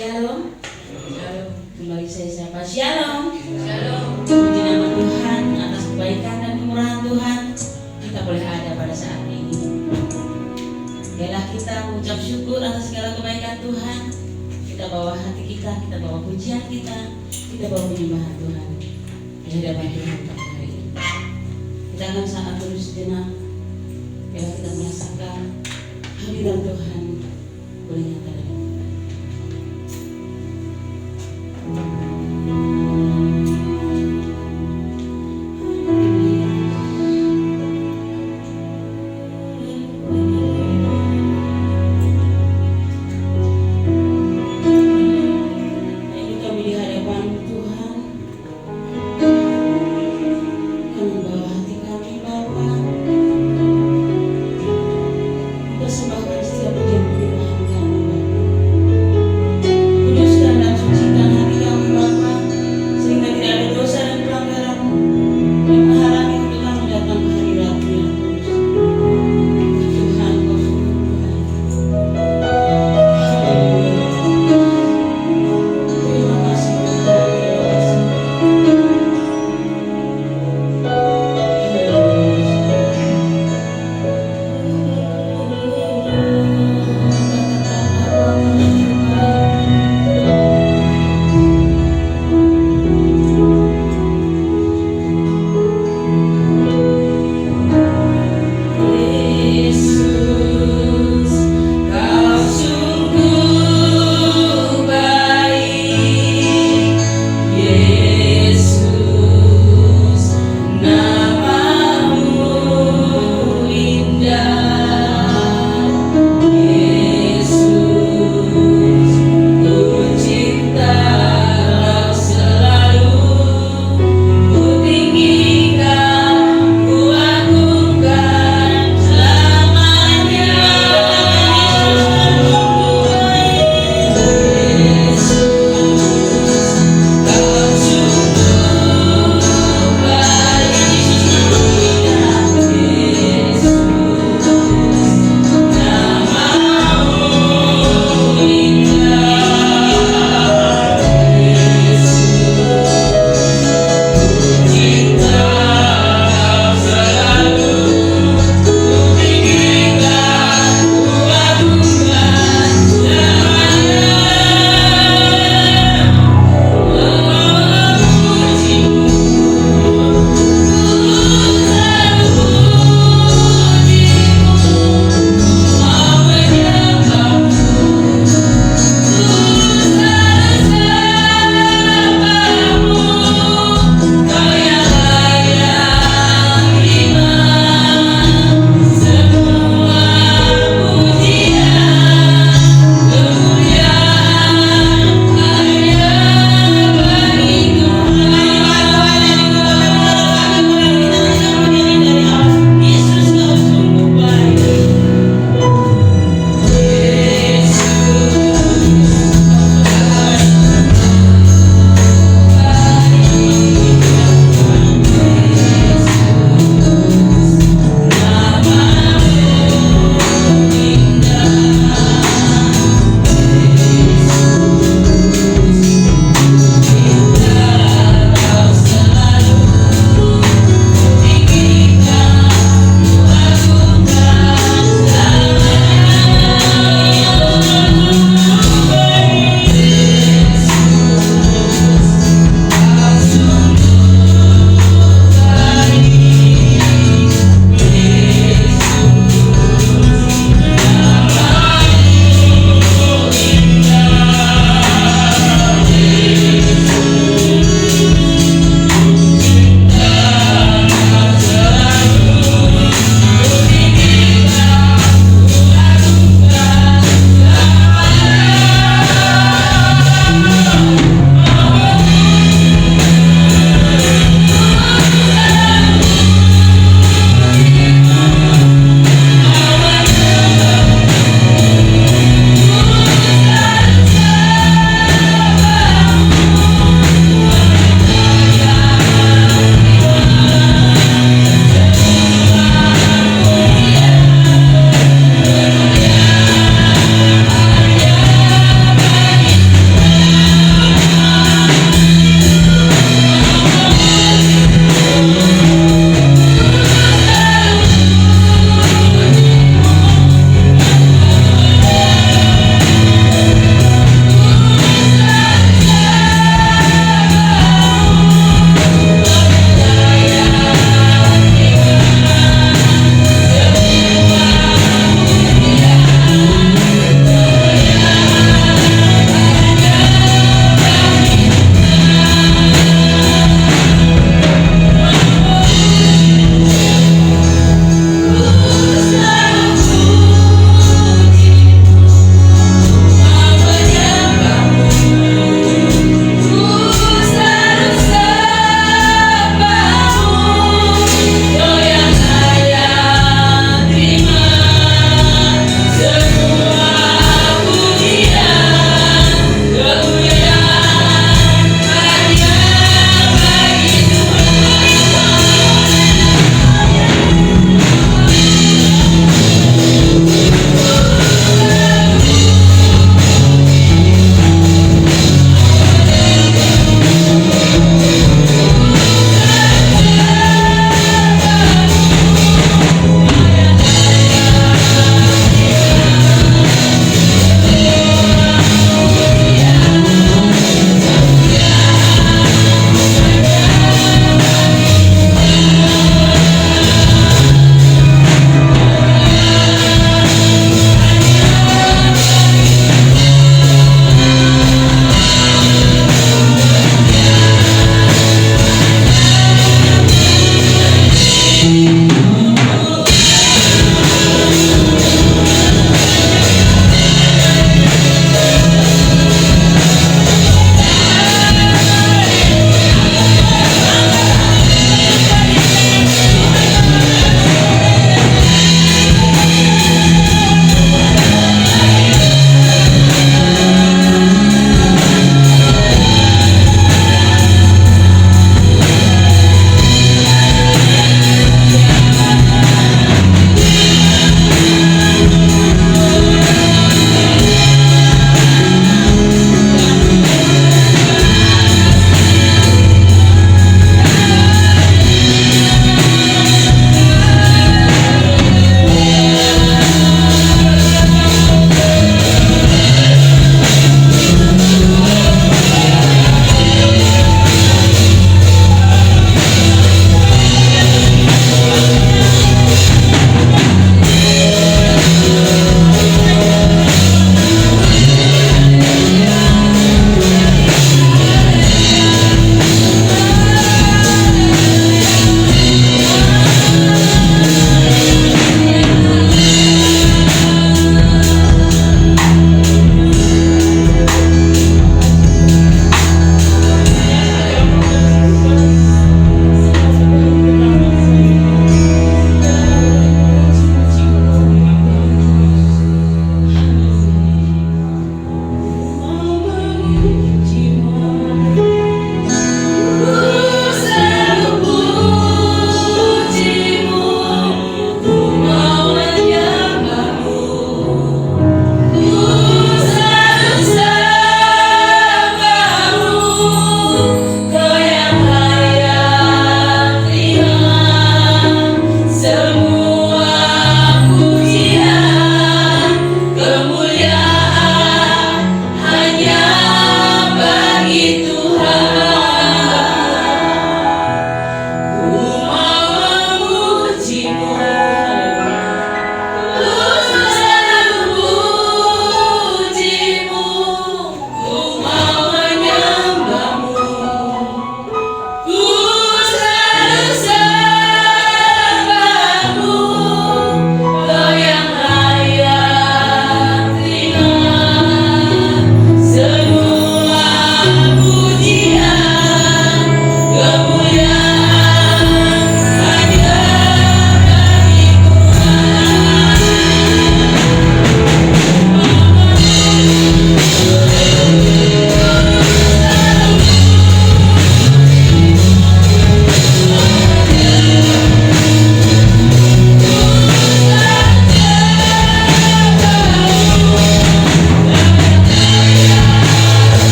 Shalom. Shalom. Kembali saya sapa Shalom. Shalom. Puji nama Tuhan atas kebaikan dan kemurahan Tuhan kita boleh ada pada saat ini. Biarlah kita mengucap syukur atas segala kebaikan Tuhan. Kita bawa hati kita bawa pujian kita bawa penyembahan Tuhan di hadapan Tuhan pada hari ini. Kita akan sangat terus sejenak. Biarlah kita merasakan hadirat Tuhan boleh nyata dalam kita. Persembahkan setiap pujian keluhan kami.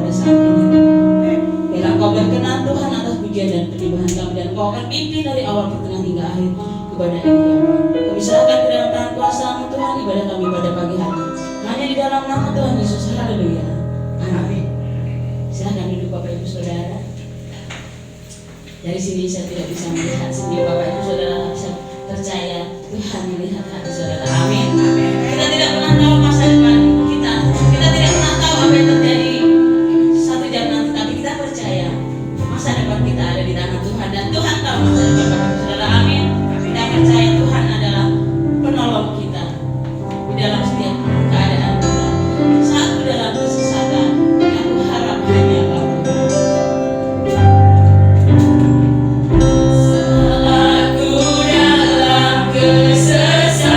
pada saat ini. Biarlah Engkau berkenan Tuhan atas pujian dan penyembahan kami, dan Engkau akan pimpin dari awal pertengahan hingga akhir ibadah ini ya Allah. Kami serahkan ke dalam tangan kuasa-Mu Tuhan ibadah kami pada pagi hari. Hanya di dalam nama Tuhan Yesus. Haleluya. Amin. Silahkan duduk Bapak Ibu Saudara. Dari sini saya tidak bisa melihat sendiri, Bapak Ibu Saudara bisa percaya Tuhan melihat hati saudara. Amin. Kita tidak pernah tahu masa depan kita. Kita tidak pernah tahu apa yang terjadi 1 jam nanti, tapi kita percaya masa depan kita ada di tangan Tuhan, dan Tuhan tahu masa depan Bapak Ibu Saudara. Amin. Kita percaya Tuhan adalah penolong kita di dalam setiap keadaan kita. Saat di dalam kesesatan, yang aku harap hanya Bapak. Kesesatan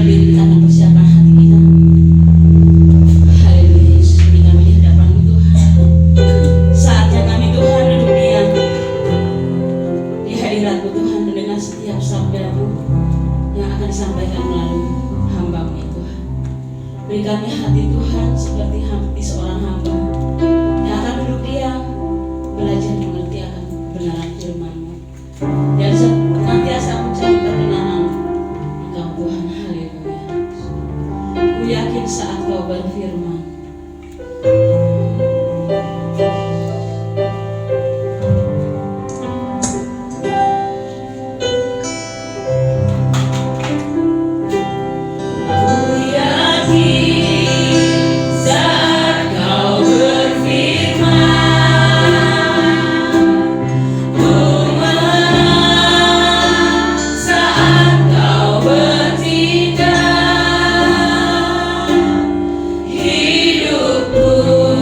diri kita akan persiapan hati kita. Haleluya Yesus, ini kami di hadapan-Mu Tuhan. Saatnya kami Tuhan duduk diam di hadirat-Mu Tuhan, mendengar setiap sabda-Mu yang akan disampaikan melalui hamba-Mu ya Tuhan. Beri kami hati Tuhan seperti hati seorang hamba yang akan duduk diam, belajar mengerti akan kebenaran firman-Mu, dan senantiasa mencari perkenanan Engkau Tuhan. Haleluya. Ku yakin saat Kau berfirman, hidupku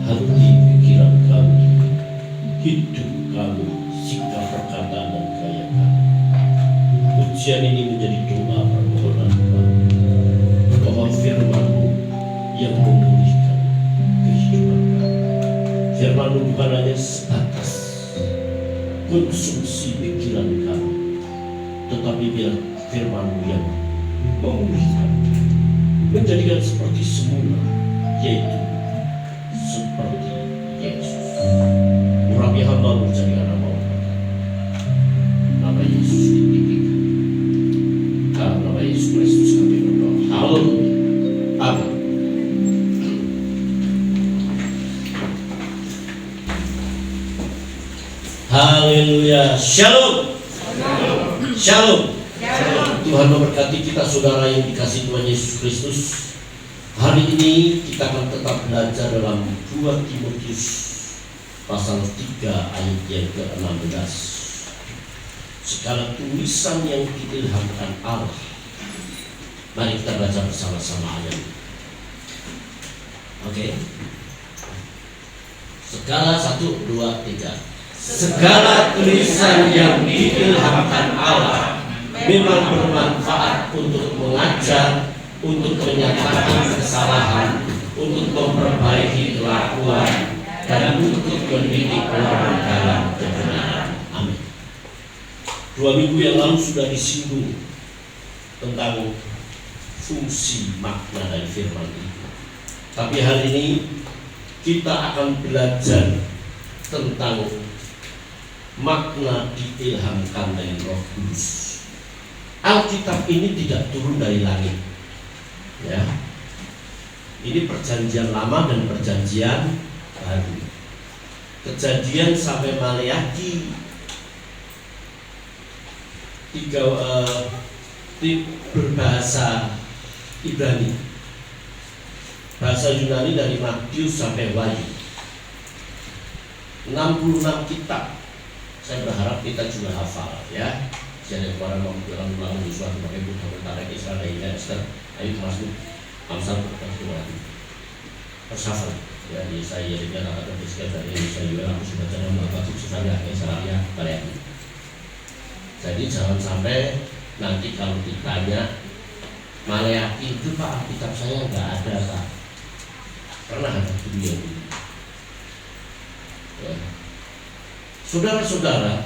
hati pikiran kami, hidup kami, sikap perkataan dan gaya kami. Ujian ini menjadi doa permohonan Tuhan, bahwa firman-Mu yang memulihkan kehidupan kami. Firman-Mu bukan hanya sebatas konsumsi pikiran kami, tetapi biar firman-Mu yang memulihkan, menjadikan seperti semula, yaitu seperti Yesus. Urapi hamba-Mu jadi anak mau nama Yesus ditinggikan. Dalam nama Yesus Kristus kami berdoa. Haleluya. Amin. Haleluya. Shalom. Shalom. Tuhan memberkati kita saudara yang dikasihi Tuhan Yesus Kristus. Hari ini kita akan tetap belajar dalam 2 Timotius pasal 3 ayat yang ke-16. Segala tulisan yang diilhamkan Allah. Mari kita baca bersama-sama ayat ini. Oke. Segala 1, 2, 3. Segala tulisan yang diilhamkan Allah memang bermanfaat untuk mengajar, untuk menyatakan kesalahan, untuk memperbaiki kelakuan, dan untuk mendidik orang dalam kebenaran. Amin. 2 minggu yang lalu sudah disinggung tentang fungsi makna dari firman itu. Tapi hari ini kita akan belajar tentang makna diilhamkan dari Roh Kudus. Alkitab ini tidak turun dari langit, ya. Ini perjanjian lama dan perjanjian baru. Kejadian sampai Maleakhi berbahasa Ibrani. Bahasa Yunani dari Matius sampai Wahyu. 66 kitab. Saya berharap kita juga hafal, ya. Jadi kemarin mau ulang sesuatu pakai buku komentar Israel dan Esther. Ayo masuk Amsal pertama. Persafal. Ya, di saya dengan kata Yeskiel dari saya juga aku sudah baca nama batu sekali Israel pada ini. Jadi jangan sampai nanti kalau ditanya Maleakhi itu Pak, Alkitab saya nggak ada Pak. Pernah ada dunia ini. Ya. Saudara-saudara,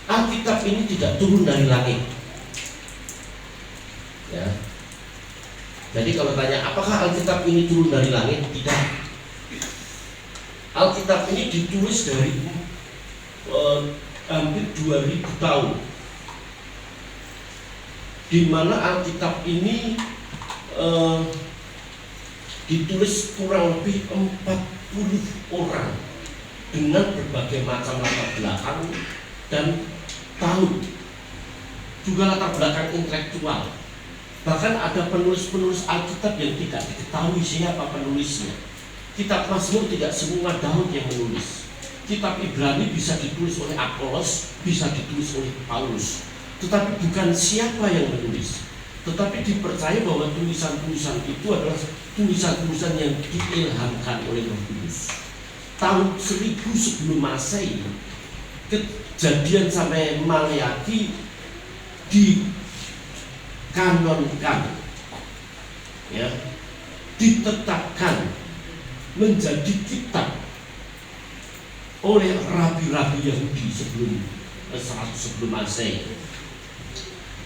Alkitab ini tidak turun dari langit. Ya. Jadi kalau tanya apakah Alkitab ini turun dari langit? Tidak. Alkitab ini ditulis dari hampir 2000 tahun. Di mana Alkitab ini ditulis kurang lebih 40 orang dengan berbagai macam latar belakang dan tahun, juga latar belakang intelektual. Bahkan ada penulis-penulis Alkitab yang tidak diketahui siapa penulisnya. Kitab Mazmur tidak semua Daud yang menulis. Kitab Ibrani bisa ditulis oleh Apolos, bisa ditulis oleh Paulus. Tetapi bukan siapa yang menulis. Tetapi dipercaya bahwa tulisan-tulisan itu adalah tulisan-tulisan yang diilhamkan oleh Roh Kudus. Tahun 1000 sebelum Masehi, Kejadian sampai Maleakhi dikanonkan, ya, ditetapkan menjadi kitab oleh rabi-rabi Yahudi sebelum Masehi,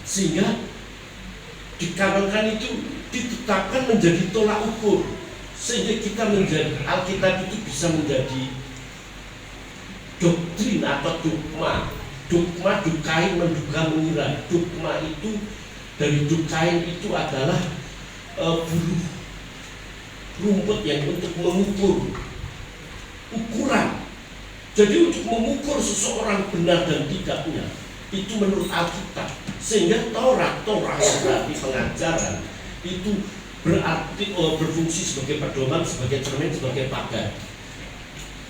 sehingga dikanonkan itu ditetapkan menjadi tolak ukur, sehingga kita menjadi Alkitab itu bisa menjadi doktrin atau dogma. Dogma, dukain, menduga, mengira. Dogma itu dari dukain itu adalah bulu rumput yang untuk mengukur ukuran. Jadi untuk mengukur seseorang benar dan tidaknya itu menurut Alkitab. Sehingga Torah berarti pengajaran, itu berarti berfungsi sebagai pedoman, sebagai cermin, sebagai pagar.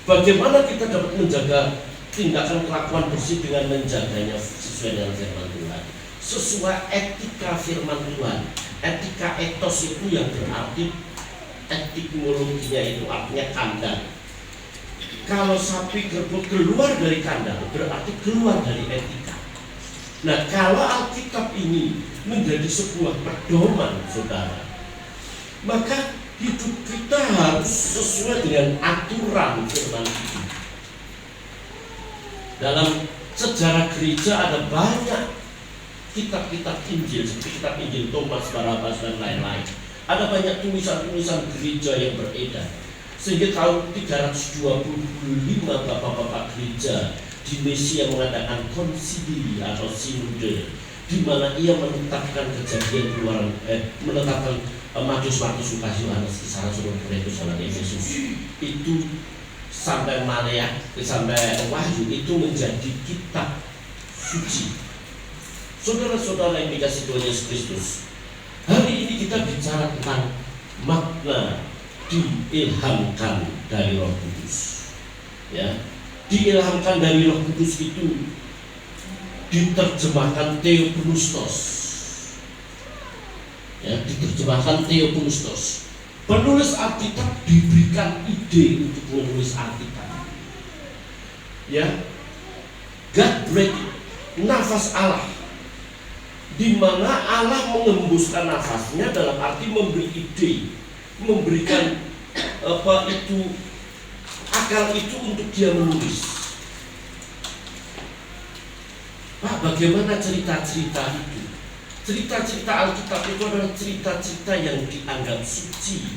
Bagaimana kita dapat menjaga tindakan kelakuan bersih dengan menjaganya sesuai dengan firman Tuhan, sesuai etika firman Tuhan. Etika etos itu yang berarti etimologinya itu artinya kandang. Kalau sapi kerbau keluar dari kandang berarti keluar dari etika. Nah, kalau Alkitab ini menjadi sebuah pedoman, saudara, maka hidup kita harus sesuai dengan aturan firman itu. Dalam sejarah gereja ada banyak kitab-kitab Injil, seperti kitab Injil Thomas, Barnabas, dan lain-lain. Ada banyak tulisan-tulisan gereja yang beredar. Sehingga tahun 325 bapak-bapak gereja di Mesia mengadakan konsili atau sinode, di mana ia menetapkan kejadian keluaran, menetapkan Matius, Lukas, Yohanes, Kisah Rasul, Korintus, dan Efesus itu sampai sampai Wahyu itu menjadi kitab suci. Saudara-saudara yang dikasihi Tuhan Yesus Kristus, hari ini kita bicara tentang makna diilhamkan dari Roh Kudus. Ya, diilhamkan dari Roh Kudus itu diterjemahkan Theopneustos. Ya, diterjemahkan Theopneustos. Penulis Alkitab diberikan ide untuk menulis Alkitab. Ya, God breathed, nafas Allah, di mana Allah mengembuskan nafasnya dalam arti memberi ide, memberikan akal itu untuk dia menulis. Pak, bagaimana cerita-cerita itu? Cerita-cerita Alkitab itu adalah cerita-cerita yang dianggap suci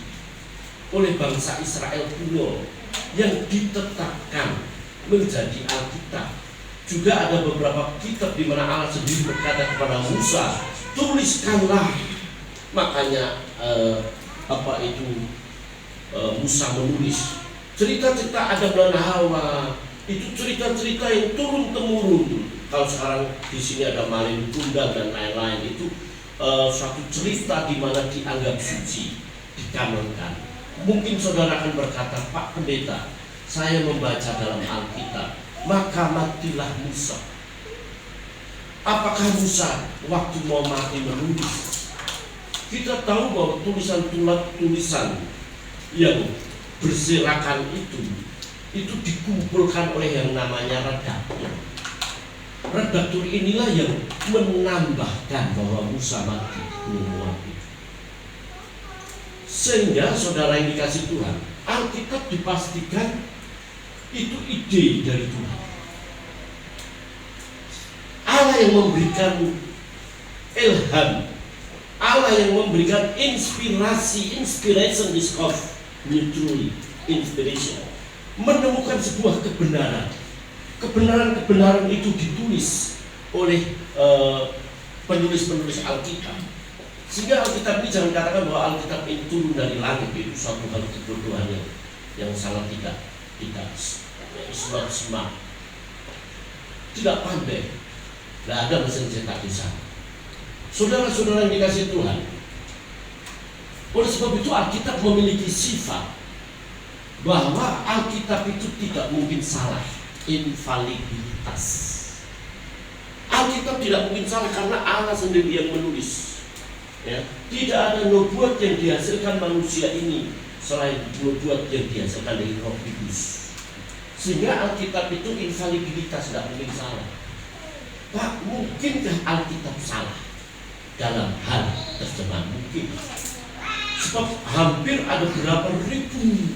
oleh bangsa Israel kuno, yang ditetapkan menjadi Alkitab. Juga ada beberapa kitab di mana Allah sendiri berkata kepada Musa, tuliskanlah. Makanya Musa menulis. Cerita-cerita Adam dan Hawa itu cerita-cerita yang turun temurun. Kalau sekarang di sini ada Malin Kundang dan lain-lain, itu suatu cerita di mana dianggap suci, dikanonkan. Mungkin saudara akan berkata, Pak Pendeta, saya membaca dalam Alkitab, maka matilah Musa. Apakah Musa waktu mau mati menulis? Kita tahu bahwa tulisan yang berserakan itu dikumpulkan oleh yang namanya redaktur. Redaktur inilah yang menambahkan bahwa Musa mati Moab. Sehingga saudara yang dikasih Tuhan, Alkitab dipastikan itu ide dari Tuhan. Allah yang memberikan ilham, Allah yang memberikan inspirasi. Inspiration is of mutually inspiration. Menemukan sebuah kebenaran. Kebenaran itu ditulis oleh penulis-penulis Alkitab. Sehingga Alkitab ini jangan katakan bahwa Alkitab itu turun dari langit, itu suatu hal kebodohan yang sangat tidak smart, tidak pandai. Tidak ada mesin cetak di sana. Saudara-saudara yang dikasih Tuhan, oleh sebab itu Alkitab memiliki sifat bahwa Alkitab itu tidak mungkin salah, infalibilitas. Alkitab tidak mungkin salah karena Allah sendiri yang menulis. Ya, tidak ada nubuat yang dihasilkan manusia ini selain nubuat yang dihasilkan dari Roh Kudus. Sehingga Alkitab itu infalibilitas, tidak mungkin salah. Pak, mungkinkah Alkitab salah dalam hal terjemahan? Mungkin. Sebab hampir ada berapa ribu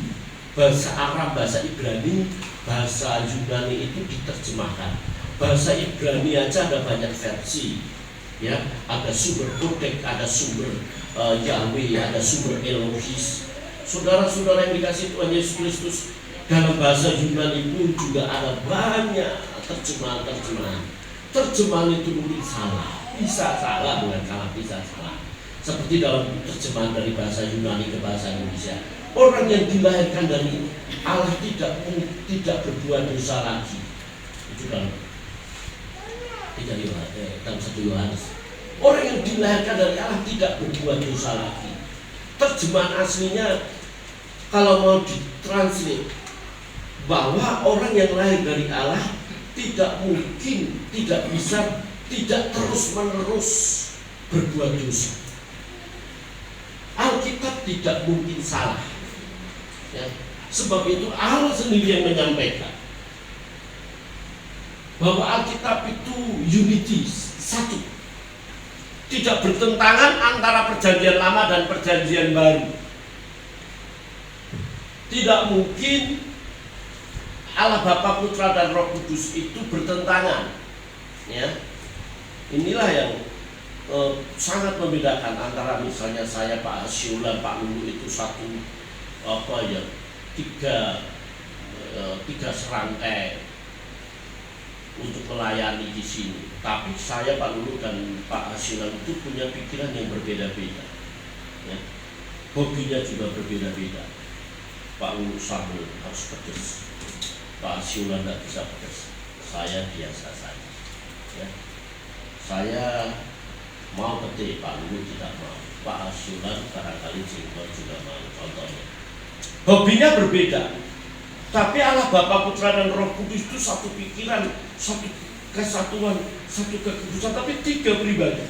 bahasa Arab, bahasa Ibrani, bahasa Yunani itu diterjemahkan. Bahasa Ibrani aja ada banyak versi. Ya, ada sumber Kodek, ada sumber Yahweh, ada sumber Elohis. Saudara-saudara yang dikasih Tuhan Yesus Kristus, dalam bahasa Yunani pun juga ada banyak terjemahan. Terjemahan itu mungkin salah, bisa salah, bukan salah, bisa salah. Seperti dalam terjemahan dari bahasa Yunani ke bahasa Indonesia, orang yang dilahirkan dari Allah tidak berbuat dosa lagi. Itu dalam 1 Yohanes. Orang yang dilahirkan dari Allah tidak berbuat dosa lagi. Terjemahan aslinya kalau mau ditranslate, bahwa orang yang lahir dari Allah tidak mungkin, tidak bisa, tidak terus-menerus berbuat dosa. Alkitab tidak mungkin salah. Ya. Sebab itu Allah sendiri yang menyampaikan bahwa Alkitab itu unity, satu. Tidak bertentangan antara perjanjian lama dan perjanjian baru. Tidak mungkin Allah Bapa, Putra dan Roh Kudus itu bertentangan. Ya. Inilah yang sangat membedakan antara misalnya saya, Pak Asyula, Pak Lulu itu satu tiga serangkai untuk melayani di sini. Tapi saya, Pak Lulu dan Pak Asyula itu punya pikiran yang berbeda-beda. Ya. Hobinya juga berbeda-beda. Pak Lulu sambal harus pedas, Pak Asyula tidak bisa pedas. Saya biasa saja. Ya. Saya mau petik, Pak Lulu tidak mau. Pak Asyulan barangkali jengkol juga mau, contohnya. Hobinya berbeda, tapi Allah Bapa, Putra dan Roh Kudus itu satu pikiran, satu kesatuan, satu kekudusan, tapi tiga pribadi.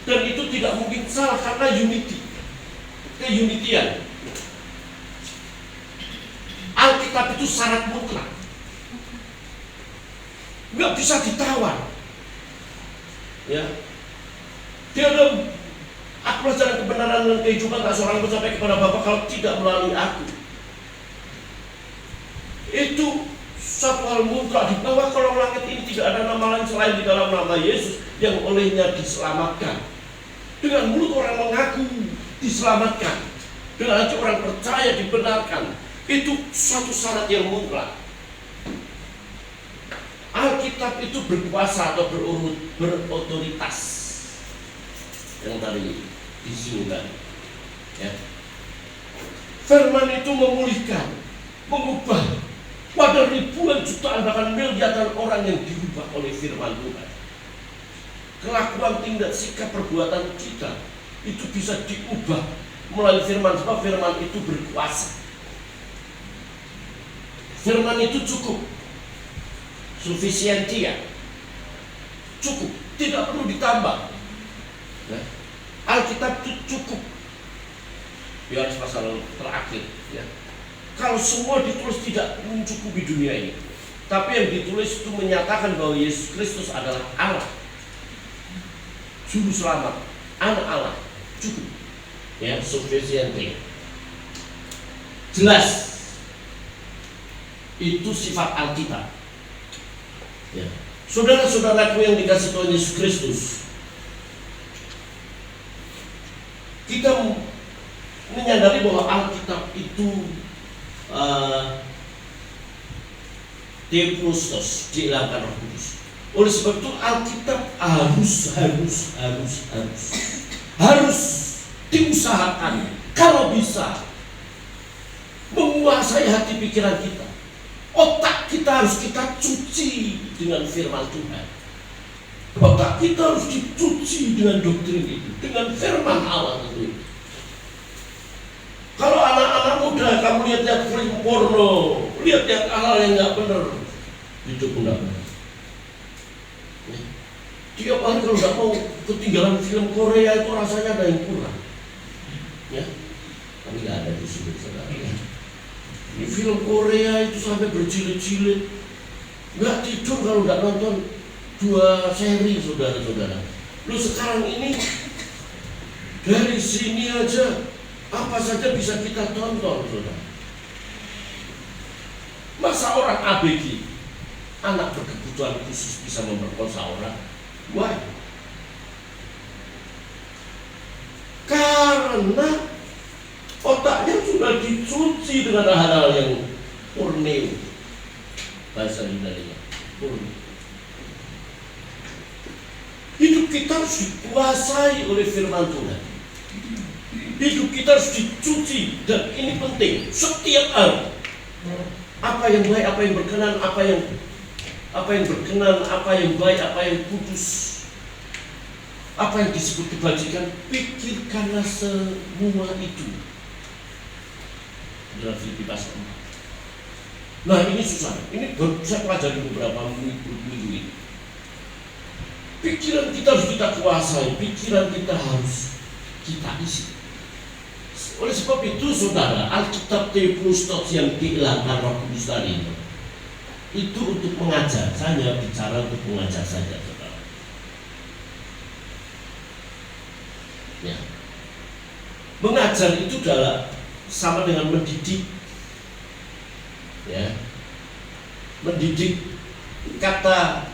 Dan itu tidak mungkin salah karena unity, keunitian. Alkitab itu syarat mutlak, nggak bisa ditawar. Ya, dia bilang, aku jalan kebenaran dan kehidupan, tak seorang pun sampai kepada Bapa kalau tidak melalui aku. Itu satu hal mutlak, di bawah kolong langit ini tidak ada nama lain selain di dalam nama Yesus yang olehnya diselamatkan. Dengan mulut orang mengaku diselamatkan, dengan hati orang percaya dibenarkan. Itu satu syarat yang mutlak. Alkitab itu berkuasa atau berotoritas yang tadi disinggung. Ya. Firman itu memulihkan, mengubah. Pada ribuan jutaan bahkan miliaran orang yang dirubah oleh firman Tuhan. Kelakuan, tindak, sikap, perbuatan kita itu bisa diubah melalui firman, sebab firman itu berkuasa. Firman itu cukup, sufisientia, cukup, tidak perlu ditambah. Ya. Alkitab itu cukup. Biar pasal terakhir. Ya. Kalau semua ditulis tidak mencukupi dunia ini, tapi yang ditulis itu menyatakan bahwa Yesus Kristus adalah Allah, Juru Selamat, Anak Allah, cukup. Ya, sufisientia. Jelas. Itu sifat Alkitab. Ya. Saudara-saudaraku yang dikasih Tuhan Yesus Kristus, kita menyadari bahwa Alkitab itu Theopneustos, diilhamkan Roh Kudus. Oleh sebab itu Alkitab harus diusahakan kalau bisa menguasai hati pikiran kita. Otak kita harus kita cuci dengan firman Tuhan. Otak kita harus dicuci dengan doktrin itu, dengan firman Allah tentu. Kalau anak-anak muda kamu lihat film porno, lihat hal yang nggak benar, hidup enggak benar. Tiap hari kalau nggak mau ketinggalan film Korea itu rasanya ada yang kurang. Ya, tapi nggak ada di sini saudara. Di film Korea itu sampai berjilid-jilid, nggak tidur kalau nggak nonton 2 seri saudara-saudara. Lu sekarang ini dari sini aja apa saja bisa kita tonton, saudara. Masa orang ABG, anak berkebutuhan khusus, bisa memperkosa orang? Why? Karena otaknya sudah dicuci dengan hal-hal yang porneo, bahasa Yunani-nya, porneo. Hidup kita harus dikuasai oleh firman Tuhan. Hidup kita harus dicuci, dan ini penting setiap hari. Apa yang baik, apa yang berkenan, apa yang berkenan, apa yang baik, apa yang kudus, apa yang disebut kebajikan, pikirkanlah semua itu. Dalam Filipi pasal 4. Nah ini susah, ini baru saya pelajari beberapa minggu ini. Pikiran kita harus kita kuasai, pikiran kita harus kita isi. Oleh sebab itu saudara, Alkitab Theopneustos yang diilangkan Roh Kudus tadi itu untuk mengajar. Saya bicara untuk mengajar saja saudara. Ya. Mengajar itu adalah sama dengan mendidik. Ya. Mendidik, kata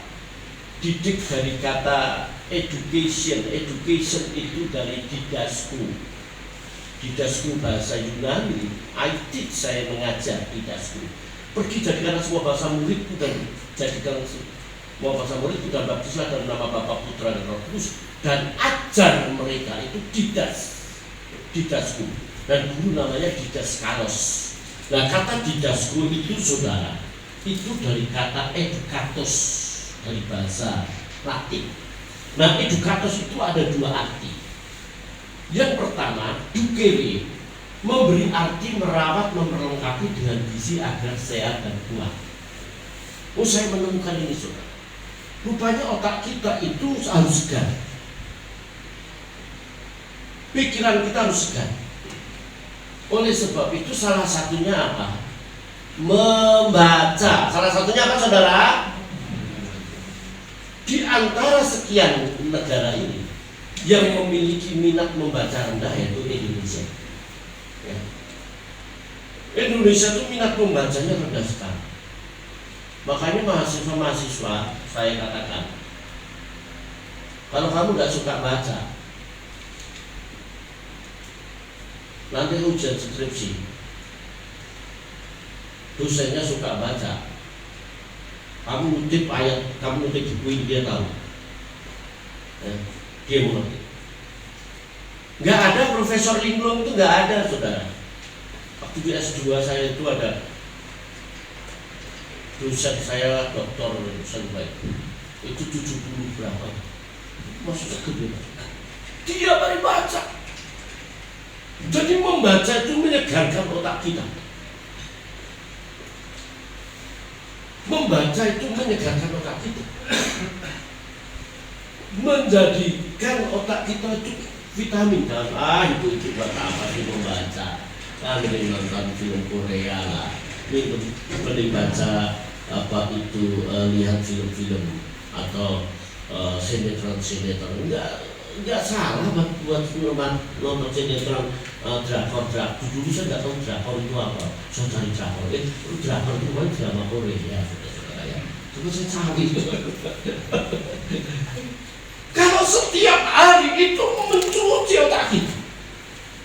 didik dari kata education. Education itu dari didasku. Didasku bahasa Yunani, I teach, saya mengajar, didasku. Pergi jadikan semua bahasa muridku dan jadikan semua bahasa muridku dan baptislah dalam nama Bapa, Putra dan Roh Kudus dan ajar mereka. Itu didasku. Dan guru namanya didaskalos. Nah, kata didasku itu saudara, itu dari kata edukatos, dari bahasa Latin. Nah, edukatos itu ada dua arti. Yang pertama, ducere, memberi arti merawat, memperlengkapi dengan gizi agar sehat dan kuat. Oh, saya menemukan ini saudara. Rupanya otak kita itu harus segar. Pikiran kita harus segar. Oleh sebab itu salah satunya apa? Membaca. Salah satunya apa saudara? Di antara sekian negara ini yang memiliki minat membaca rendah yaitu Indonesia. Ya. Indonesia itu minat membacanya rendah sekali. Makanya mahasiswa saya katakan, kalau kamu nggak suka baca, nanti ujian skripsi, dosennya suka baca, kamu ngutip ayat, kamu ngutip buku, dia tahu. Ya. Dia mengerti. Nggak ada Profesor Linglung, itu nggak ada saudara. Waktu di S2 saya itu ada dosen saya, doktor dosen baik, itu 70 berapa, maksudnya gede. Dia mari baca. Jadi membaca itu menyegarkan otak kita. Membaca itu menyegarkan otak kita, menjadikan otak kita itu vitamin kan. Itu buat apa sih membaca? Mending nonton film Korea lah, mending baca apa itu, lihat film-film atau sinetron. Enggak salah buat nonton sinetron, drakor. Dulu saya nggak tahu drakor itu apa. Saya cari drakor. Drakor itu kan drama Korea, saudara ya. Coba saya cari. Kalau setiap hari itu mencuci otak kita.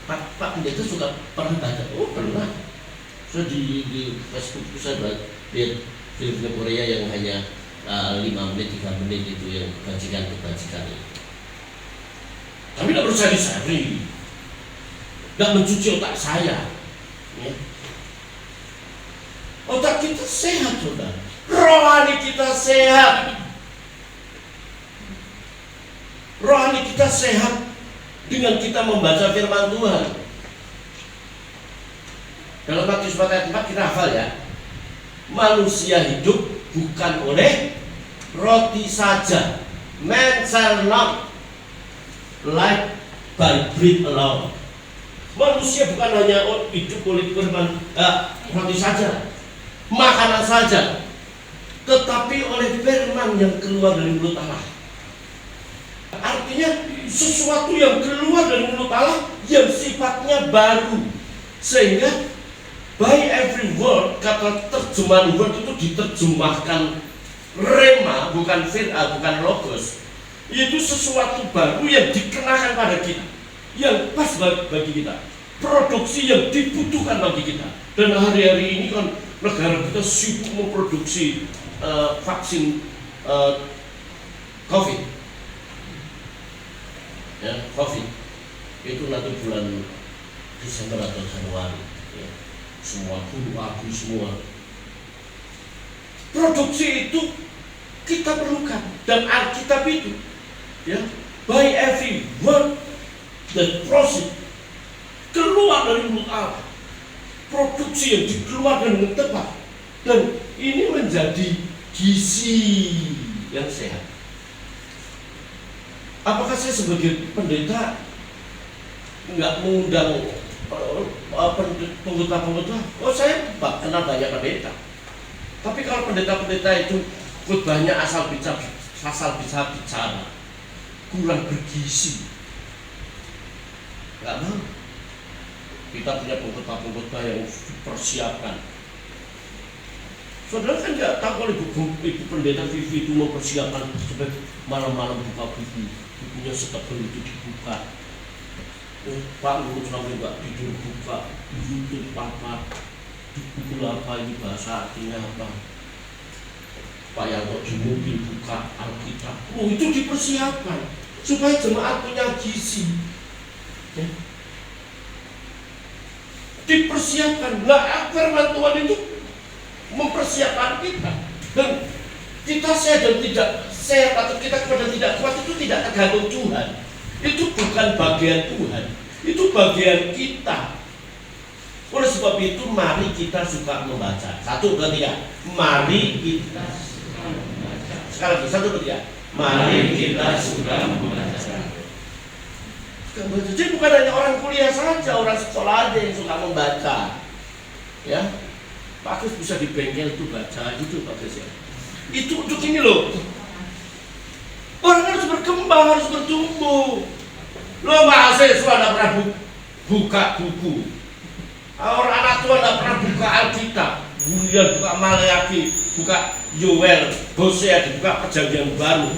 Pak Pendeta suka pernah baca? Oh pernah. Saya di Facebook itu saya lihat film Korea yang hanya 5 menit, 3 menit itu yang kebajikan itu. Tapi tidak perlu saya disari, tidak mencuci otak saya. Ya. Otak kita sehat saudara, rohani kita sehat. Rohani kita sehat dengan kita membaca firman Tuhan. Dalam Matius 4 ayat 4 kita hafal ya. Manusia hidup bukan oleh roti saja. Man shall not live by bread alone. Manusia bukan hanya hidup oleh firman roti saja, makanan saja, tetapi oleh firman yang keluar dari mulut Allah. Artinya sesuatu yang keluar dari mulut Allah yang sifatnya baru, sehingga by every word, kata terjemahan word itu diterjemahkan rema, bukan bukan logos. Itu sesuatu baru yang dikenakan pada kita, yang pas bagi kita, produksi yang dibutuhkan bagi kita. Dan hari-hari ini kan negara kita sibuk memproduksi vaksin COVID. Ya, COVID itu nanti bulan Desember atau Januari, ya. Semua guru aku semua. Produksi itu kita perlukan, dan Alkitab itu, ya, by every word that proceed keluar dari mulut Allah, produksi yang dikeluarkan dengan tepat, dan ini menjadi gizi yang sehat. Apakah saya sebagai pendeta nggak mengundang pengkhotbah, oh saya kenal banyak pendeta. Tapi kalau pendeta-pendeta itu khotbahnya asal bicara, kurang bergizi, nggak mau. Kita punya pengkhotbah yang dipersiapkan. Saudara kan nggak tahu kalau ibu pendeta Vivi itu mempersiapkan sampai malam-malam buka bukunya setebal itu dibuka. Pak Luhut sampai nggak tidur buka di YouTube apa, di buku apa ini bahasa artinya apa. Pak Yanto di mobil buka Alkitab. Oh itu dipersiapkan supaya jemaat punya gizi. Ya. Dipersiapkan. Nah, firman Tuhan itu mempersiapkan kita, dan kita sehat dan tidak sehat atau kita kuat dan tidak kuat itu tidak tergantung Tuhan. Itu bukan bagian Tuhan, itu bagian kita. Oleh sebab itu mari kita suka membaca. 1, 2, 3. Mari kita suka membaca. Sekali lagi 1, 2, 3. Mari kita suka membaca. Jadi bukan hanya orang kuliah saja, orang sekolah aja yang suka membaca. Ya. Pak Agus bisa di bengkel itu baca gitu Pak Agus ya. Itu untuk ini loh. Orang harus berkembang, harus bertumbuh. Lo mahasiswa tidak pernah buka buku. Orang anak tua tidak pernah buka Alkitab. Kemudian buka Maleakhi, buka Yoel, Hosea, dibuka Perjanjian Baru.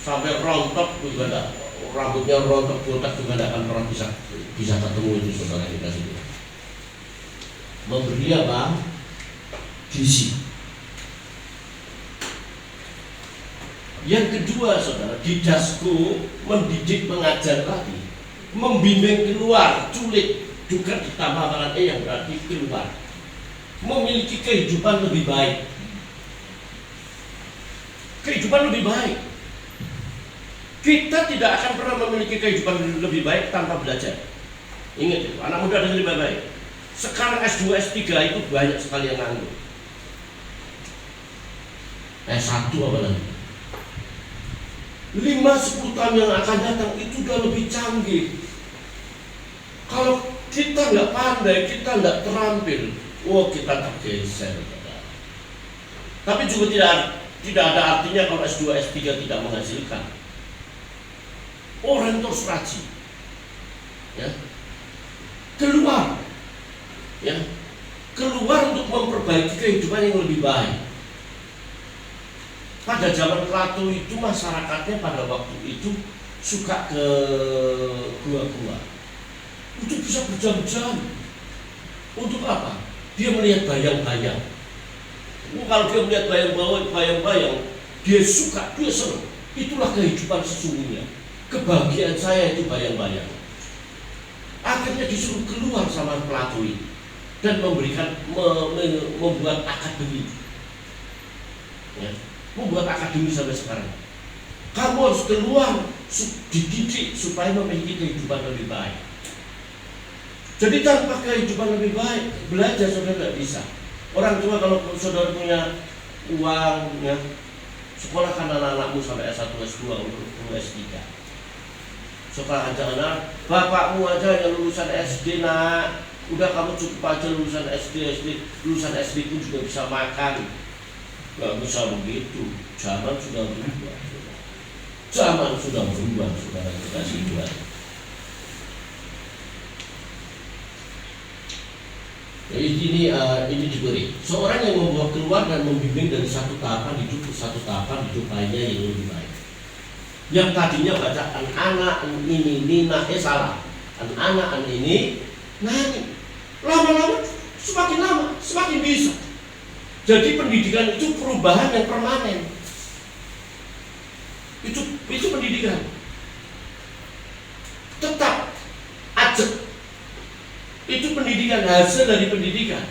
Sampai rontok juga tidak, rambutnya rontok botak juga tidak akan pernah bisa ketemu itu saudara kita sini. Memberi apa? Gizi. Yang kedua saudara, didasku mendidik mengajar lagi, membimbing keluar, culik juga ditambah dengan yang berarti keluar, memiliki kehidupan lebih baik. Kehidupan lebih baik. Kita tidak akan pernah memiliki kehidupan lebih baik tanpa belajar. Ingat itu, anak muda dan lebih baik. Sekarang S2, S3 itu banyak sekali yang nganggur. S1 apa lagi? 5-10 tahun yang akan datang itu udah lebih canggih. Kalau kita nggak pandai, kita nggak terampil, kita tergeser. Tapi juga tidak ada artinya kalau S2, S3 tidak menghasilkan. Orang terus rajin, ya, keluar. Ya, keluar untuk memperbaiki kehidupan yang lebih baik. Pada zaman Plato itu masyarakatnya pada waktu itu suka ke gua-gua. Itu bisa berjam-jam. Untuk apa? Dia melihat bayang-bayang. Kalau dia melihat bayang-bayang, dia suka, dia senang. Itulah kehidupan sesungguhnya. Kebahagiaan saya itu bayang-bayang. Akhirnya disuruh keluar sama Plato ini dan membuat akademi, ya, membuat akademi sampai sekarang. Kamu harus keluar, dididik supaya memiliki kehidupan lebih baik. Jadi tanpa kehidupan lebih baik, belajar saudara tidak bisa. Orang tua kalau saudara punya uang, ya, sekolahkan anak-anakmu sampai S1, S2, S3. Sekolah anak, bapakmu aja yang lulusan SD nak. Udah kamu cukup aja lulusan SD lulusan SD pun juga bisa makan. Gak bisa begitu. Zaman sudah berubah. Zaman sudah berubah, saudara kasih Tuhan. Jadi ini diberi. Seorang yang membawa keluar dan membimbing dari satu tahapan hidup ke satu tahapan hidup lainnya yang lebih baik. Yang tadinya baca anak ini Nina, salah. Anak ini Nani. Lama-lama semakin bisa. Jadi pendidikan itu perubahan yang permanen. Itu pendidikan. Tetap ajak. Itu pendidikan, hasil dari pendidikan.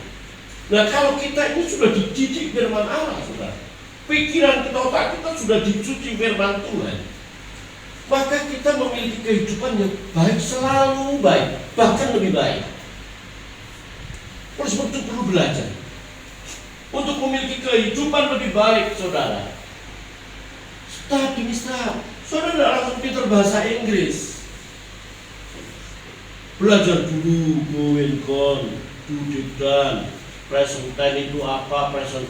Nah kalau kita ini sudah dididik firman Allah, saudara, pikiran kita, otak kita sudah dicuci firman Tuhan, maka kita memiliki kehidupan yang baik, selalu baik, bahkan lebih baik. Oleh sebab itu perlu belajar untuk memiliki kehidupan lebih baik, saudara. Saudara tidak langsung pintar bahasa Inggris. Belajar dulu going gone, do did done, present tense itu apa, present.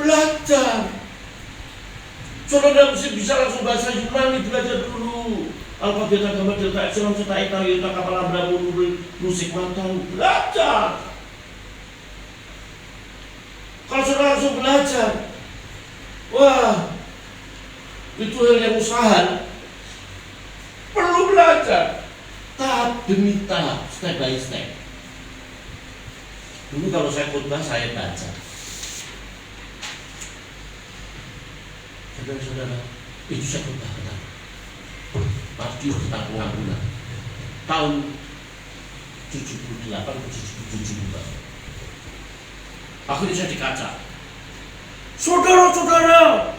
Belajar. Saudara mesti bisa langsung bahasa Yunani, belajar dulu. Alfa, beta, gamma, delta, epsilon, zeta, eta, iota, kapal, abraham, lusik, mantan. Belajar. Kalau saudara langsung belajar, wah, itu hal yang usaha. Perlu belajar. Tahap demi tahap, step by step. Dulu kalau saya khotbah, saya baca. Saudara-saudara, itu saya khotbah pertama. Pasti tentang pengampunan. Tahun 78 atau 77. Akhirnya saya dikaca. Saudara-saudara,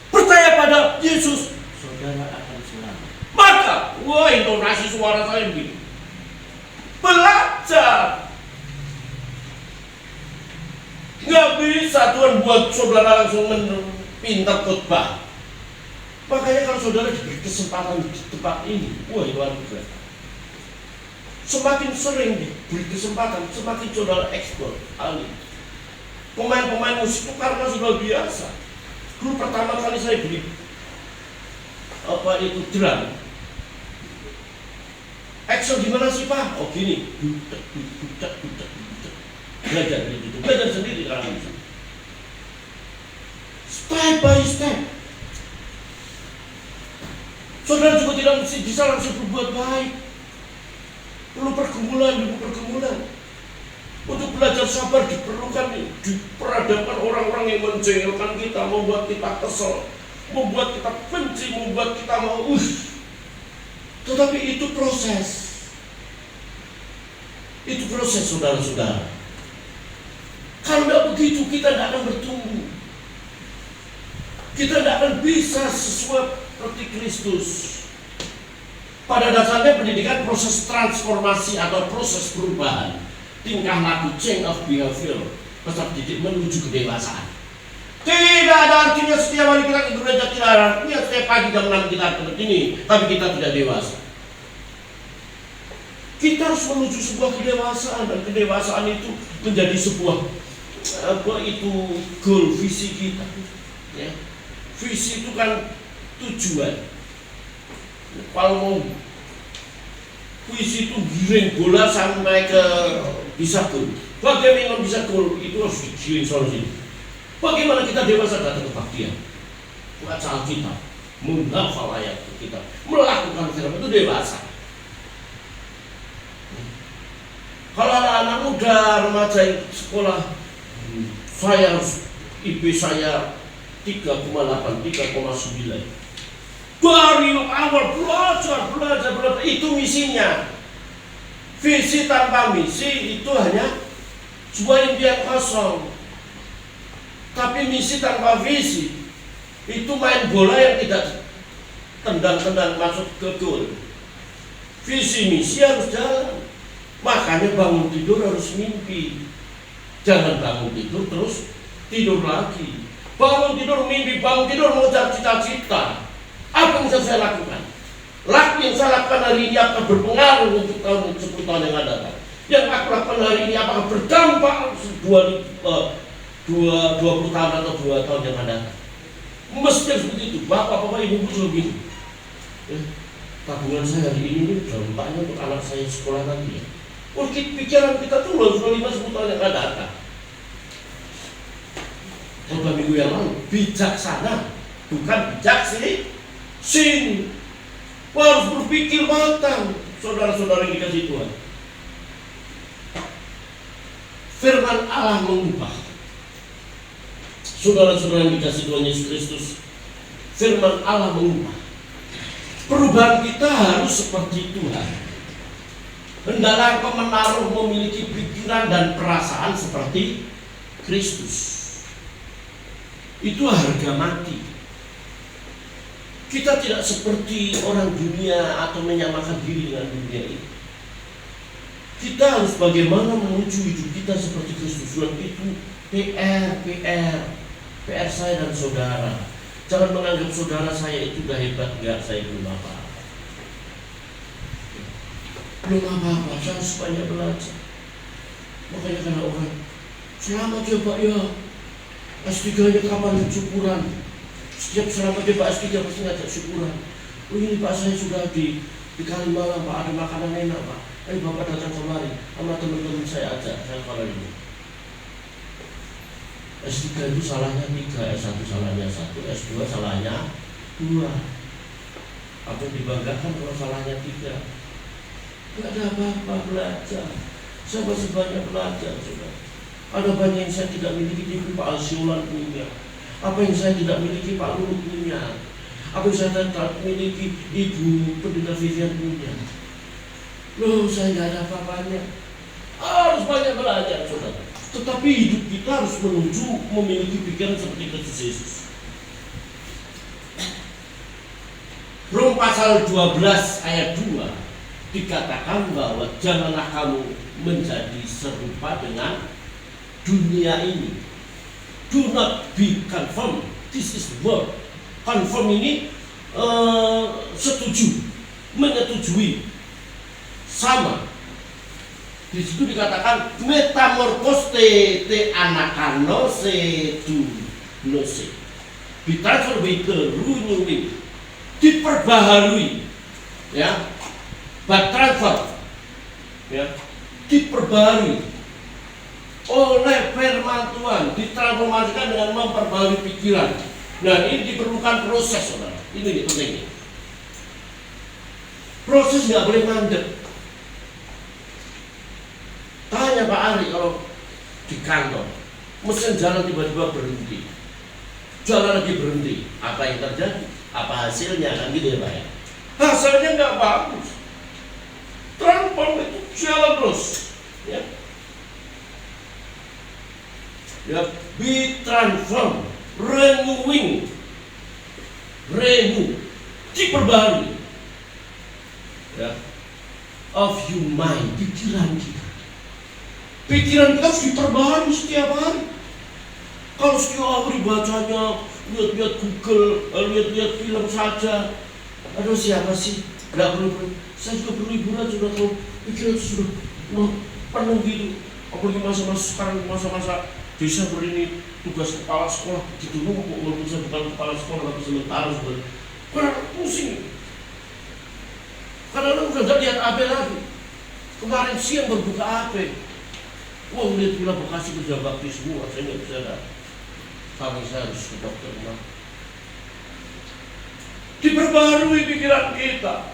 percaya pada Yesus, saudara akan selamat. Maka, wah, intonasi suara saya begini. Belajar. Nggak bisa Tuhan buat saudara langsung pintar khotbah. Makanya kalau saudara diberi kesempatan di tempat ini, wah, itu anugerah. Semakin sering diberi kesempatan, semakin saudara eksplor ahli. Pemain-pemain musik itu karena sudah biasa. Dulu pertama kali saya beli drum. Action gimana sih Pak? Oh gini, budak. Belajar sendiri kalau bisa. Step by step. Saudara juga tidak bisa langsung berbuat baik. Perlu pergumulan. Untuk belajar sabar diperlukan di peradaban orang-orang yang menjengkelkan kita, membuat kita kesel, membuat kita benci, membuat kita mau Tetapi itu proses. Itu proses saudara-saudara. Kalau tidak begitu kita tidak akan bertumbuh. Kita tidak akan bisa sesuai seperti Kristus. Pada dasarnya pendidikan proses transformasi atau proses perubahan tingkah laku, change of behavior, peserta didik menuju kedewasaan. Tidak ada artinya setiap hari kita ke gereja, tidak ada artinya setiap pagi jam 6 kita ke ini, tapi kita tidak dewasa. Kita harus menuju sebuah kedewasaan, dan kedewasaan itu menjadi sebuah goal, visi kita. Ya. Visi itu kan tujuan. Kalau mau visi itu giring bola sampai ke bisa gol. Bagaimana bisa gol itu harus digiring solusi. Bagaimana kita dewasa datang ke baktian, baca Alkitab, menghafal ayat kita, melakukan firman itu dewasa. Kalau anak-anak muda, remaja sekolah, saya harus IP saya 3,8, 3,9. Dari awal belajar, itu misinya. Visi tanpa misi itu hanya sebuah impian kosong. Tapi misi tanpa visi itu main bola yang tidak tendang-tendang masuk ke gol. Visi misi harus jalan. Makanya bangun tidur harus mimpi. Jangan bangun tidur terus tidur lagi. Bangun tidur mimpi, bangun tidur mengejar cita-cita. Apa yang bisa saya lakukan? Laku yang saya lakukan hari ini akan berpengaruh untuk tahun 10 tahun yang akan datang. Yang aku lakukan hari ini apakah berdampak 20 tahun atau 2 tahun yang akan datang. Mesti seperti itu. Bapak-bapak, ibu-ibu juga begitu. Tabungan saya hari ini dampaknya untuk anak saya sekolah nanti. Pikiran kita tuh sudah 5-10 tahun yang akan datang. Beberapa minggu yang lalu, bijaksana bukan bijak sini. Harus berpikir matang, saudara-saudara yang dikasih Tuhan. Firman Allah mengubah. Saudara-saudara yang dikasih Tuhan Yesus Kristus, firman Allah mengubah. Perubahan kita harus seperti Tuhan. Hendaklah engkau menaruh memiliki pikiran dan perasaan seperti Kristus. Itu harga mati. Kita tidak seperti orang dunia atau menyamakan diri dengan dunia ini. Kita harus bagaimana menuju hidup kita seperti Kristus. Dan itu PR saya dan saudara. Jangan menganggap saudara saya itu udah hebat, enggak, saya belum apa-apa. belum apa-apa, saya harus banyak belajar. Makanya karena orang, selamat ya Pak ya, S3-nya kapan syukuran? Setiap selamat ya Pak S3 pasti ngajak syukuran. Oh ini Pak, saya sudah di Kalimalang Pak, ada makanan enak Pak. Ayo Bapak datang kemari, sama teman-teman saya ajak, saya kalau ini. S3 itu salahnya 3, S1 salahnya 1, S2 salahnya 2. Apa yang dibanggakan kalau salahnya 3? Tidak ada apa-apa, belajar. Saya masih banyak belajar, saudara. Ada banyak yang saya tidak miliki, tapi Pak Alsiolan punya. Apa yang saya tidak miliki, Pak Lulu punya. Apa yang saya tidak miliki, Ibu Pendeta Vivian punya. Loh, saya tidak ada apa-apanya. Harus banyak belajar, saudara. Tetapi hidup kita harus menuju memiliki pikiran seperti Kristus Yesus. Rom pasal 12 ayat 2 dikatakan bahwa janganlah kamu menjadi serupa dengan dunia ini. Do not be conformed. This is the word. Conform ini setuju, menyetujui, sama. Di situ dikatakan metamorphose te anakanose tu nose. Ditransfer with the renewing, diperbaharui, ya, but transfer, ya, diperbaharui oleh firman Tuhan, ditransformasikan dengan memperbaharui pikiran. Nah ini diperlukan proses, saudara. Ini pentingnya. Proses nggak boleh mandek. Tanya Pak Ari kalau di kantor, mesin jalan tiba-tiba berhenti, jalan lagi berhenti, apa yang terjadi? Apa hasilnya? Kan gitu ya Pak ya? Hasilnya nggak bagus. Transform itu jalan terus, ya. Ya, be transform, renewing, renew, diperbarui, ya, of your mind, pikiran kita. Pikiran kita harus diperbarui setiap hari. Kalau setiap hari bacanya lihat-lihat Google, lihat-lihat film saja, aduh siapa sih? Nggak perlu. Saya juga perlu hiburan, sudah tahu. Pikiran sudah penuh gitu. Apalagi masa-masa sekarang, masa-masa Desember ini tugas kepala sekolah begitu numpuk, walaupun saya bukan kepala sekolah tapi sementara sebenarnya. Karena pusing. Karena udah nggak lihat AP lagi. Kemarin siang berbuka AP. Wah, lihat Villa Bekasi kerja bakti semua, saya nggak bisa ada. Kami saya harus ke dokter. Diperbarui pikiran kita,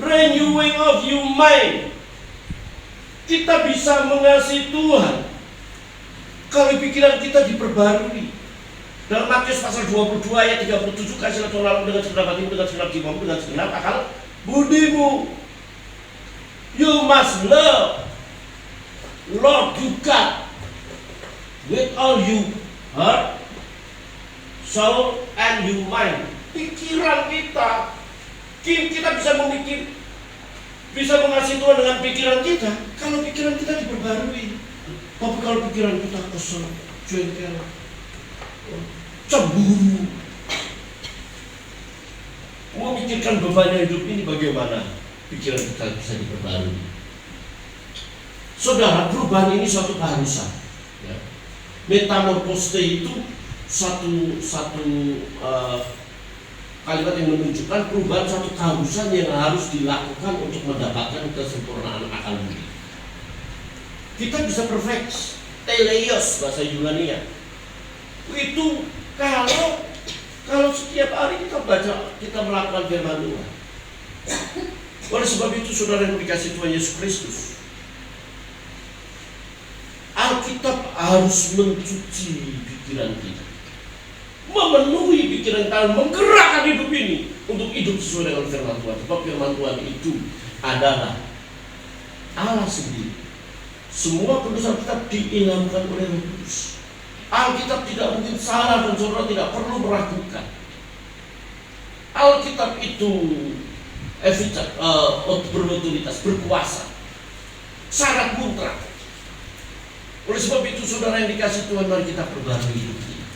renewing of your mind. Kita bisa mengasihi Tuhan kalau pikiran kita diperbarui. Dalam Matius pasal 22 ayat 37, kasihlah Tuhan Allah dengan segenap hatimu, dengan segenap jiwamu, dengan segenap akal budimu. You must love Lord you God with all you heart, soul, and your mind. Pikiran kita bisa memikir, bisa mengasihi Tuhan dengan pikiran kita kalau pikiran kita diperbarui. Tapi kalau pikiran kita kesel, jengkel, cemburu, memikirkan bebannya hidup ini, bagaimana pikiran kita bisa diperbarui? Saudara, perubahan ini suatu keharusan, ya. Metamorphose itu satu kalimat yang menunjukkan perubahan, satu keharusan yang harus dilakukan untuk mendapatkan kesempurnaan akal budi. Kita bisa perfect, teleios bahasa Yunani-nya. Itu kalau setiap hari kita baca, kita melakukan firman Tuhan. Oleh sebab itu, saudara yang dikasih Tuhan Yesus Kristus, Alkitab harus mencuci pikiran kita, memenuhi pikiran kita, menggerakkan hidup ini untuk hidup sesuai dengan firman Tuhan. Sebab firman Tuhan itu adalah Allah sendiri. Semua penulisan kitab diilhamkan oleh Roh Kudus. Alkitab tidak mungkin salah dan saudara tidak perlu meragukan. Alkitab itu berotoritas, berkuasa, syarat mutlak. Oleh sebab itu, saudara yang dikasih Tuhan, mari kita perbarui hidup kita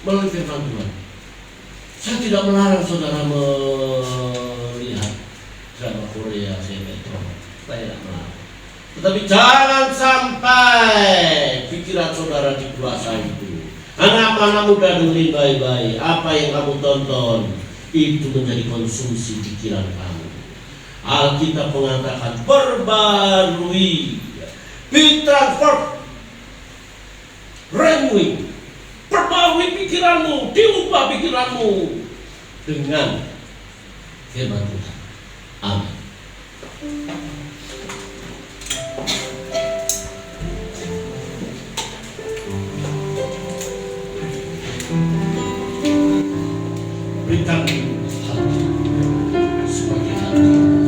melalui firman Tuhan. Saya tidak melarang saudara melihat drama Korea saya tidak melarang. Tetapi jangan sampai pikiran saudara dikuasai itu. Anak-anak muda dengerin baik-baik, apa yang kamu tonton itu menjadi konsumsi pikiran kamu. Alkitab mengatakan perbarui, be transformed, renewing, perbarui pikiranmu, diubah pikiranmu dengan firman Tuhan. Amin. Berikan hati sebagai hati.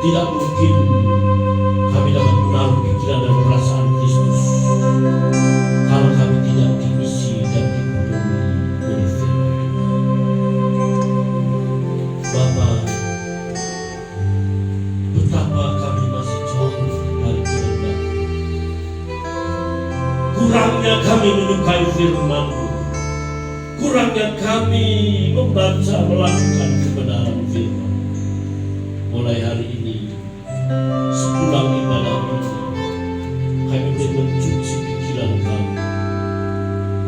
Tidak mungkin kami dapat menaruh pikiran dan perasaan Kristus kalau kami tidak diisi dan dipenuhi oleh firman. Bapa, betapa kami masih jauh dari kehendak. Kurangnya kami menyukai firman-Mu, kurangnya kami membaca melakukan kebenaran firman. Mulai hari ini, sepulang ibadah ini, kami ingin mencuci pikiran kami,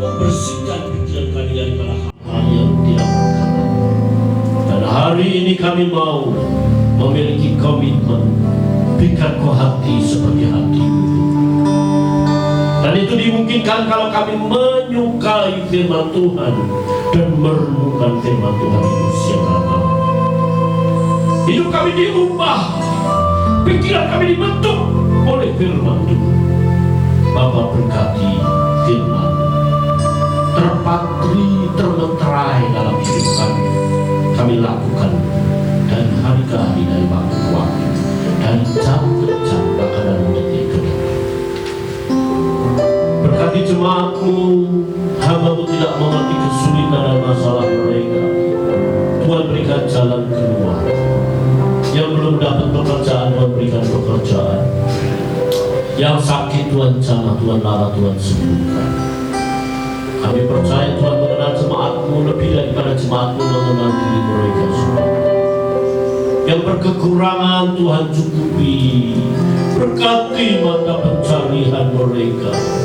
membersihkan pikiran kami dari hal yang tidak berkenan. Dan hari ini kami mau memiliki komitmen, berikan Kau hati seperti hati-Mu. Dan itu dimungkinkan kalau kami menyukai firman Tuhan dan merenungkan firman Tuhan itu siang dan malam. Hidup kami diubah, pikiran kami dibentuk oleh firman Tuhan. Bapa, berkati firman terpatri, termenterai dalam hidup kami. Kami lakukan dari hari ke hari, dari waktu ke waktu, dari jam ke jam, bahkan dari detik ke detik. Berkati Berkati jemaatmu, hamba-Mu tidak mengerti kesulitan dan masalah mereka. Tuhan berikan jalan keluar. Yang belum dapat pekerjaan, Tuhan berikan pekerjaan. Yang sakit Tuhan jamah, Tuhan lara, Tuhan sembuhkan. Kami percaya Tuhan mengenal jemaat-Mu lebih daripada jemaat-Mu mengenal diri mereka sendiri. Yang berkekurangan Tuhan cukupi. Berkati mata pencarian mereka.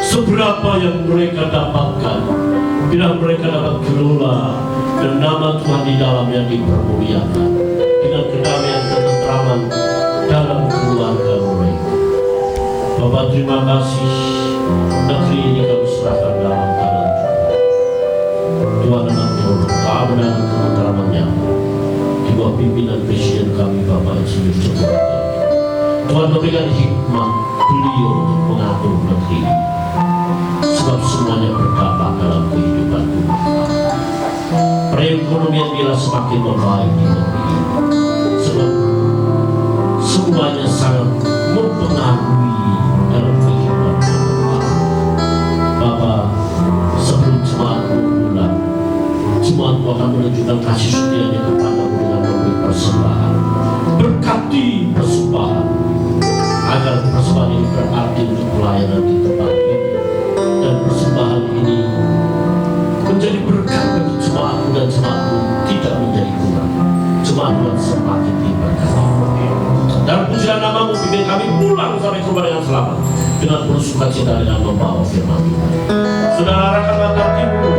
Seberapa yang mereka dapatkan, bila mereka dapat kelola dan nama Tuhan di dalamnya dipermuliakan dengan kedamaian ketentraman dalam keluarga mereka. Bapak, terima kasih, negeri ini kami serahkan dalam tangan Tuhan. Anak tolong keamanan dan ketentramannya di bawah pimpinan Presiden kami Bapak Insinyur Joko Widodo. Tuhan memberikan hikmat beliau untuk mengatur negeri ini, sebab semuanya berdampak dalam kehidupan umat. Perekonomian bila semakin membaik di negeri ini, sebab semuanya sangat mempengaruhi dalam kehidupan umat. Bapak, sebelum jemaat-Mu pulang, jemaat-Mu akan menunjukkan kasih setianya kepadamu dengan memberi persembahan. Berkati persembahan, agar persembahan ini berarti untuk pelayanan di tempat ini, dan persembahan ini menjadi berkat bagi jemaat-Mu, dan jemaat-Mu tidak menjadi kurang. Jemaat-Mu semakin diberkati. Dan pujian nama-Mu bimbing kami pulang sampai ke rumah dengan selamat, dengan penuh sukacita dengan membawa firman Tuhan. Saudara, arahkan mata hatimu